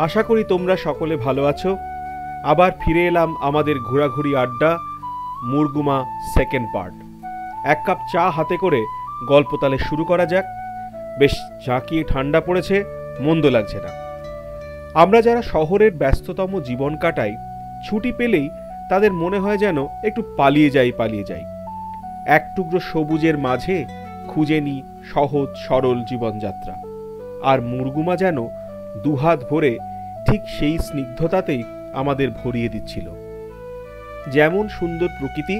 আশা করি তোমরা সকলে ভালো আছো। আবার ফিরে এলাম আমাদের ঘোরাঘুরি আড্ডা মুরগুমা সেকেন্ড পার্ট। এক কাপ চা হাতে করে গল্প তালে শুরু করা যাক। বেশ ঝাঁকিয়ে ঠান্ডা পড়েছে, মন্দ লাগছে না। আমরা যারা শহরের ব্যস্ততম জীবন কাটাই, ছুটি পেলেই তাদের মনে হয় যেন একটু পালিয়ে যাই। এক টুকরো সবুজের মাঝে খুঁজে নিই সহজ সরল জীবনযাত্রা। আর মুরগুমা যেন দুহাত ভরে ঠিক সেই স্নিগ্ধতাতেই আমাদের ভরিয়ে দিচ্ছিল। যেমন সুন্দর প্রকৃতি,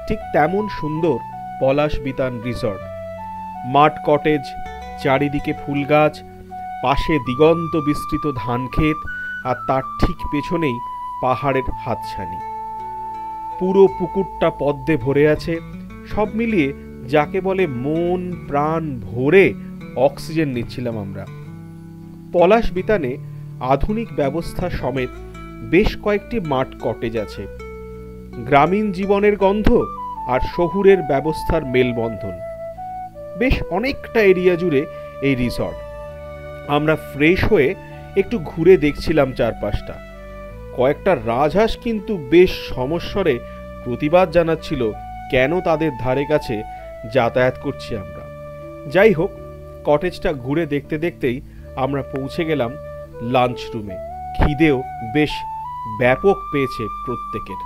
ঠিক তেমন সুন্দর পলাশবিতান রিসর্ট। মাঠ কটেজ, চারিদিকে ফুল গাছ, পাশে দিগন্ত বিস্তৃত ধান ক্ষেত, আর তার ঠিক পেছনেই পাহাড়ের হাতছানি। পুরো পুকুরটা পদ্মে ভরে আছে। সব মিলিয়ে যাকে বলে মন প্রাণ ভরে অক্সিজেন নিচ্ছিলাম আমরা। পলাশবিতানে আধুনিক ব্যবস্থা সমেত বেশ কয়েকটি মাঠ কটেজ আছে। গ্রামীণ জীবনের গন্ধ আর শহুরের ব্যবস্থার মেলবন্ধন। বেশ অনেকটা এরিয়া জুড়ে এই রিসর্ট। আমরা ফ্রেশ হয়ে একটু ঘুরে দেখছিলাম চারপাশটা। কয়েকটা রাজহাঁস কিন্তু বেশ সমস্বরে প্রতিবাদ জানাচ্ছিল কেন তাদের ধারে কাছে যাতায়াত করছি আমরা। যাই হোক, কটেজটা ঘুরে দেখতে দেখতেই আমরা পৌঁছে গেলাম লাঞ্চ রুমে। খিদেও বেশ ব্যাপক পেয়েছে প্রত্যেকের।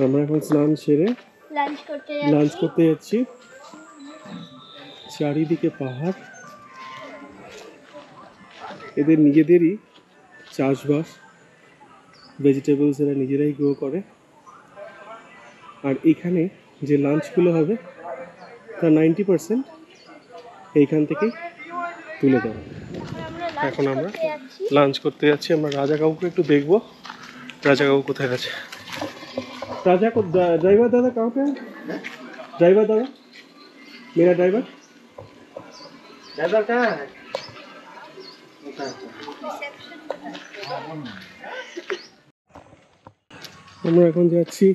আমরা এখন স্নান সেরে লাঞ্চ করতে যাচ্ছি। চারিদিকে পাহাড়, এদের নিজেদেরই চাষবাস, ভেজিটেবলস এরা নিজেরাই গ্রো করে। আর এখানে যে লাঞ্চগুলো হবে তার 90% এইখান থেকেই তুলে দেওয়া। এখন আমরা লাঞ্চ করতে যাচ্ছি। আমরা রাজা কাকুকে একটু দেখবো, রাজা কাকু কোথায় আছে। राजा को ड्राइवर दादा कहाँ पे है? ड्राइवर दादा, मेरा ड्राइवर कहाँ है? আমরা এখন যাচ্ছি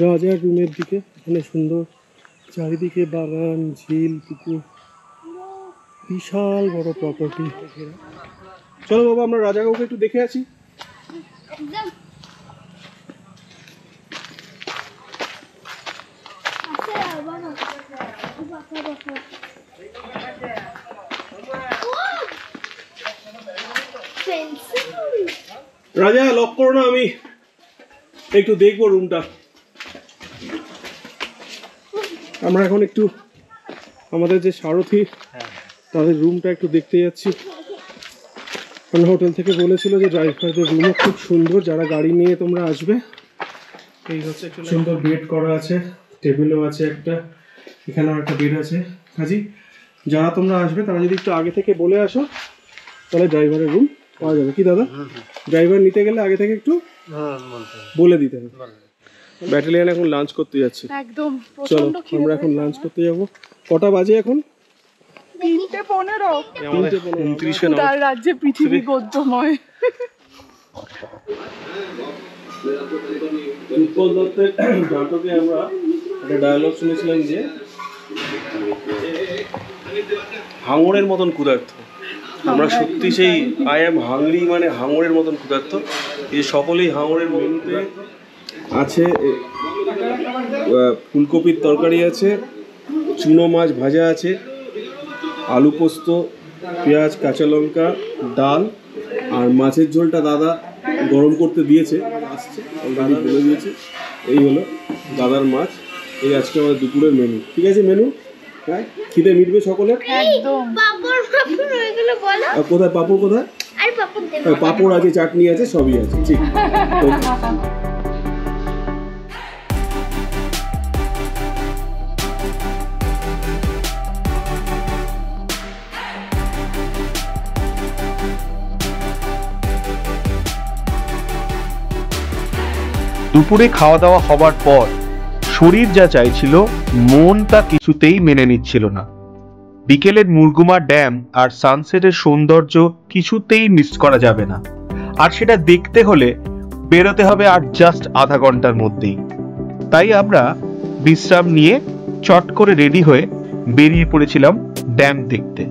রাজার রুমের দিকে। এখানে সুন্দর চারিদিকে বাগান, ঝিল, পুকুর, বিশাল বড় প্রপার্টি। চলো বাবা, আমরা রাজা কাকুকে একটু দেখে আছি। রাজা লক করো না, আমি একটু দেখবো রুমটা। আমরা এখন একটু আমাদের যে সারথি তাদের রুমটা একটু দেখতে যাচ্ছি। কারণ হোটেল থেকে বলেছিল যে ড্রাইভারদের রুমও খুব সুন্দর, যারা গাড়ি নিয়ে তোমরা আসবে। এই হচ্ছে একটু সুন্দর বেড করা আছে, টেবিলও আছে একটা, এখানেও একটা বেড আছে। কাজী যারা তোমরা আসবে তারা যদি একটু আগে থেকে বলে আসো তাহলে ড্রাইভারের রুম পাওয়া যাবে। কি দাদা, ড্রাইভার নিতে গেলে আগে থেকে একটু বলে দিতে হবে। ব্যাটালিয়ন এখন লাঞ্চ করতে যাচ্ছে। একদম চলো আমরা এখন লাঞ্চ করতে যাব। কটা বাজে এখন? 3:15। তার রাজ্যে পৃথিবী গদ্যময়। উৎপল দত্তের নাটকে আমরা একটা ডায়লগ শুনেছিলাম যে হাঙরের মতন ক্ষুধার্ত। আমরা সত্যি সেই আই এম হাংরি মানে হাঙরের মতন ক্ষুধার্ত। এই সকলেই হাঙরের মেনুতে আছে। ফুলকপির তরকারি আছে, চুনো মাছ ভাজা আছে, আলু পোস্ত, পেঁয়াজ, কাঁচা লঙ্কা, ডাল, আর মাছের ঝোলটা দাদা গরম করতে দিয়েছে, আসছে অলরেডি বলে দিয়েছে। এই হলো দাদার মাছ। এই আজকে আমাদের দুপুরের মেনু। ঠিক আছে মেনু? হ্যাঁ, খিদে মিটবে সকলে? একদম। কোথায় পাপড়? কোথায় পাপড় আছে, চাটনি আছে, সবই আছে। ঠিক। দুপুরে খাওয়া দাওয়া হবার পর শরীর যা চাইছিল মন তা কিছুতেই মেনে নিচ্ছিল না। বিকেলের মুরগুমা ড্যাম আর সানসেটের সৌন্দর্য কিছুতেই মিস করা যাবে না, আর সেটা দেখতে হলে বেরোতে হবে আর জাস্ট আধা ঘন্টার মধ্যেই। তাই আমরা বিশ্রাম নিয়ে চট করে রেডি হয়ে বেরিয়ে পড়েছিলাম ড্যাম দেখতে।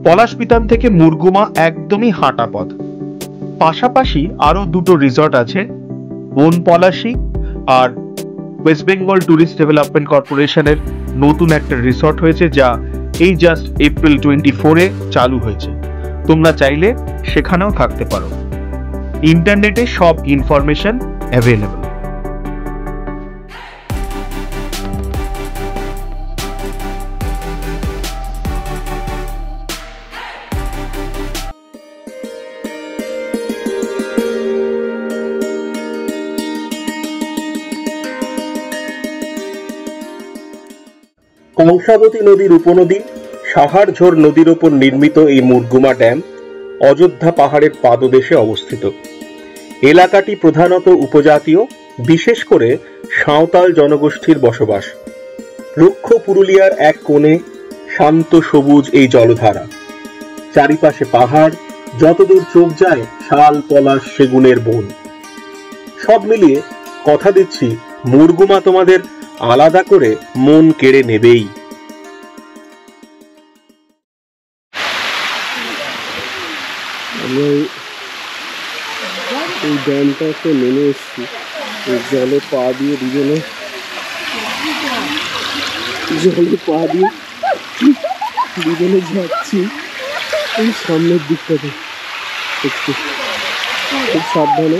পলাশবিতান থেকে মুরগুমা একদমই হাঁটা পথ। পাশাপাশি আরো দুটো রিসর্ট আছে, বন পলাশী আর ওয়েস্ট বেঙ্গল ট্যুরিস্ট ডেভেলপমেন্ট কর্পোরেশনের নতুন একটা রিসর্ট হয়েছে, যা এই জাস্ট এপ্রিল 24-এ চালু হয়েছে। তোমরা চাইলে সেখানেও থাকতে পারো। ইন্টারনেটে সব ইনফরমেশন অ্যাভেলেবল। কংসাবতী নদীর উপনদী সাহারঝোর নদীর ওপর নির্মিত এই মুরগুমা ড্যাম অযোধ্যা পাহাড়ের পাদদেশে অবস্থিত। এলাকাটি প্রধানত উপজাতীয়, বিশেষ করে সাঁওতাল জনগোষ্ঠীর বসবাস। রুক্ষ পুরুলিয়ার এক কোণে শান্ত সবুজ এই জলধারা, চারিপাশে পাহাড়, যতদূর চোখ যায় শাল, পলাশ, সেগুনের বন। সব মিলিয়ে কথা দিচ্ছি মুরগুমা তোমাদের আলাদা করে মন কেড়ে নেবেই। আমি এই ড্যামটাতে নেমে এসেছি, জলে পা দিয়ে দুজনে যাচ্ছি এই সামনের দিকটাতে। একটু খুব সাবধানে।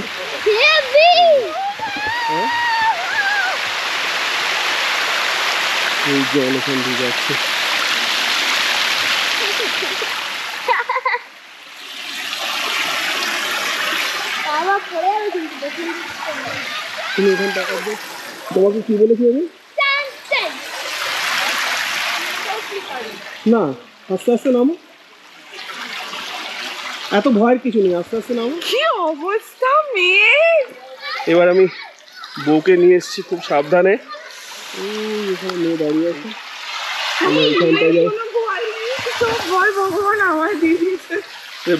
এই জল ওখান দিয়ে যাচ্ছে। তুমি এখান টাকা দিয়ে তোমাকে কি বলেছি আমি? না, আস্তে আস্তে নামো, এত ভয়ের কিছু নেই, আস্তে আস্তে নামো। কি অবস্থা মেয়ে! এবার আমি বউকে নিয়ে এসেছি খুব সাবধানে। এখানে মেয়ে দাঁড়িয়ে আছে, আমরা এখানটায় যাই। ভগবান আমার দিয়েছে।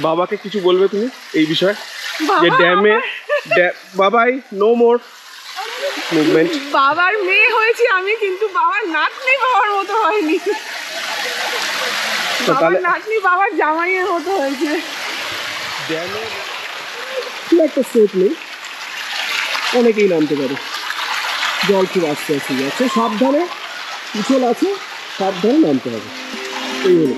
বাবাকে কিছু বলবে তুমি এই বিষয়ে যে ড্যামে বাবাই নো মোর মুভমেন্ট? বাবার মেয়ে হয়েছি আমি, কিন্তু বাবার নাতনি বাবার মতো হয়নি। বাবার নাতনি বাবার জামাইয়ের মতো হয়েছে। ড্যামে খুব একটা স্রোত নেই, অনেকেই নামতে পারে। জল খুব আস্তে আস্তে যাচ্ছে, সাবধানে, পিছল আছে, সাবধানে নামতে হবে। এই হলো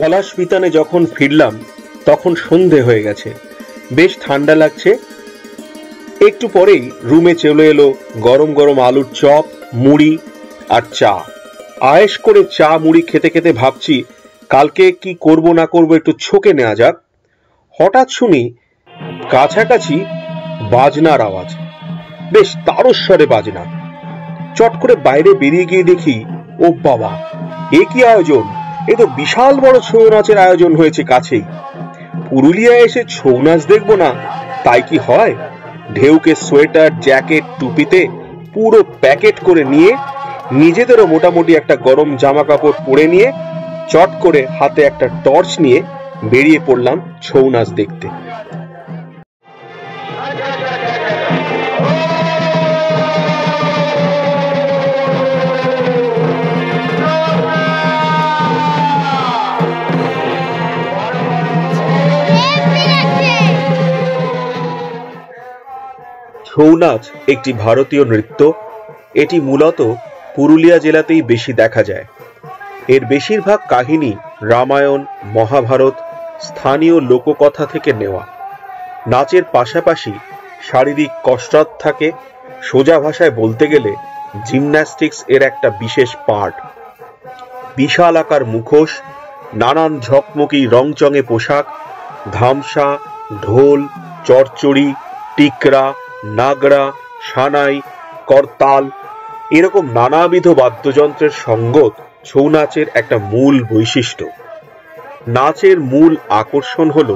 পলাশবিতানে যখন ফিরলাম তখন সন্ধে হয়ে গেছে, বেশ ঠান্ডা লাগছে। একটু পরেই রুমে চলে এলো গরম গরম আলুর চপ, মুড়ি আর চা। আয়েশ করে চা মুড়ি খেতে খেতে ভাবছি কালকে কি করব না করব একটু ছকে নেওয়া যাক। হঠাৎ শুনি কাছাকাছি বাজনার আওয়াজ, বেশ তারস্বরে বাজনা। চট করে বাইরে বেরিয়ে গিয়ে দেখি, ও বাবা, এ কি আয়োজন! এ তো বিশাল বড় ছৌ নাচের আয়োজন হয়েছে কাছেই। পুরুলিয়ায় এসে ছৌ নাচ দেখবো না তাই কি হয়? ঢেউকে সোয়েটার, জ্যাকেট, টুপিতে পুরো প্যাকেট করে নিয়ে, নিজেদেরও মোটামুটি একটা গরম জামা কাপড় পরে নিয়ে, চট করে হাতে একটা টর্চ নিয়ে বেরিয়ে পড়লাম ছৌ নাচ দেখতে। ছৌ নাচ একটি ভারতীয় নৃত্য। এটি মূলত পুরুলিয়া জেলাতেই বেশি দেখা যায়। এর বেশিরভাগ কাহিনী রামায়ণ, মহাভারত, স্থানীয় লোককথা থেকে নেওয়া। নাচের পাশাপাশি শারীরিক কসরত থাকে। সোজা ভাষায় বলতে গেলে জিমন্যাস্টিক্স এর একটা বিশেষ পার্ট। বিশাল আকার মুখোশ, নানান ঝকমকি রংচঙে পোশাক, ধামসা, ঢোল, চড়চড়ি, টিকরা, নাগড়া, সানাই, করতাল এরকম নানাবিধ বাদ্যযন্ত্রের সঙ্গত ছৌ নাচের একটা মূল বৈশিষ্ট্য। নাচের মূল আকর্ষণ হল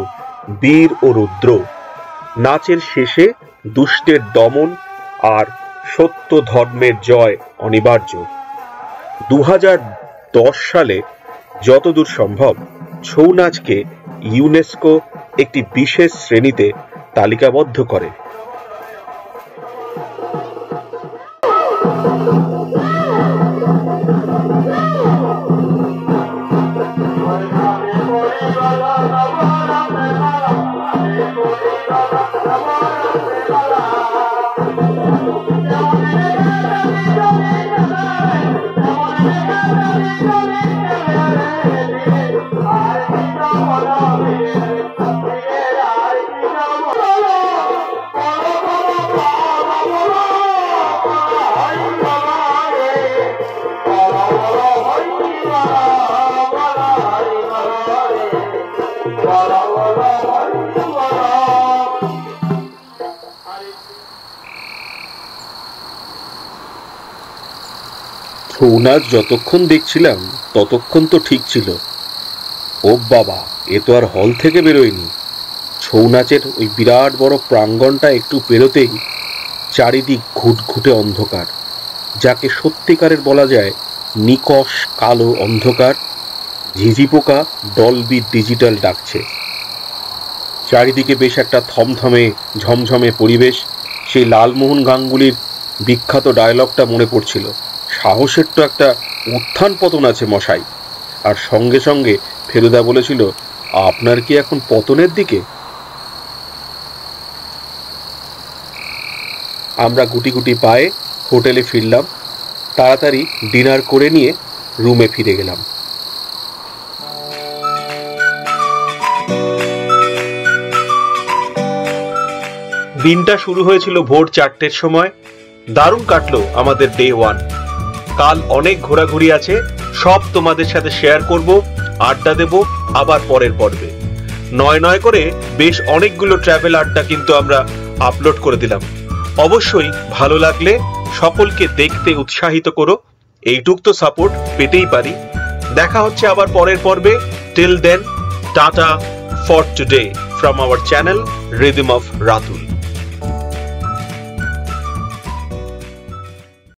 বীর ও রুদ্র। নাচের শেষে দুষ্টের দমন আর সত্য ধর্মের জয় অনিবার্য। 2010 সালে যতদূর সম্ভব ছৌ নাচকে ইউনেস্কো একটি বিশেষ শ্রেণীতে তালিকাবদ্ধ করে। ছৌ নাচ যতক্ষণ দেখছিলাম ততক্ষণ তো ঠিক ছিল। ও বাবা, এ তো আর হল থেকে বেরোয়নি। ছৌ নাচের ওই বিরাট বড় প্রাঙ্গণটা একটু পেরোতেই চারিদিক ঘুটঘুটে অন্ধকার, যাকে সত্যিকারের বলা যায় নিকষ কালো অন্ধকার। ঝিঝি পোকা ডলবি ডিজিটাল ডাকছে। চারিদিকে বেশ একটা থমথমে ঝমঝমে পরিবেশ। সেই লালমোহন গাঙ্গুলির বিখ্যাত ডায়লগটা মনে পড়ছিল, সাহসের তো একটা উত্থান পতন আছে মশাই। আর সঙ্গে সঙ্গে ফেলুদা বলেছিল, আপনার কি এখন পতনের দিকে? আমরা গুটি গুটি পায়ে হোটেলে ফিরলাম। তাড়াতাড়ি ডিনার করে নিয়ে রুমে ফিরে গেলাম। দিনটা শুরু হয়েছিল ভোর 4টের সময়। দারুণ কাটলো আমাদের ডে 1। কাল অনেক ঘোরাঘুরি আছে, সব তোমাদের সাথে শেয়ার করব, আড্ডা দেব আবার পরের পর্বে। নয় করে বেশ অনেকগুলো ট্রাভেল আড্ডা কিন্তু আমরা আপলোড করে দিলাম। অবশ্যই ভালো লাগলে সকলকে দেখতে উৎসাহিত করো, এইটুক তো সাপোর্ট পেতেই পারি। দেখা হচ্ছে আবার পরের পর্বে। Till then, tata for today from our channel rhythm of Ratul.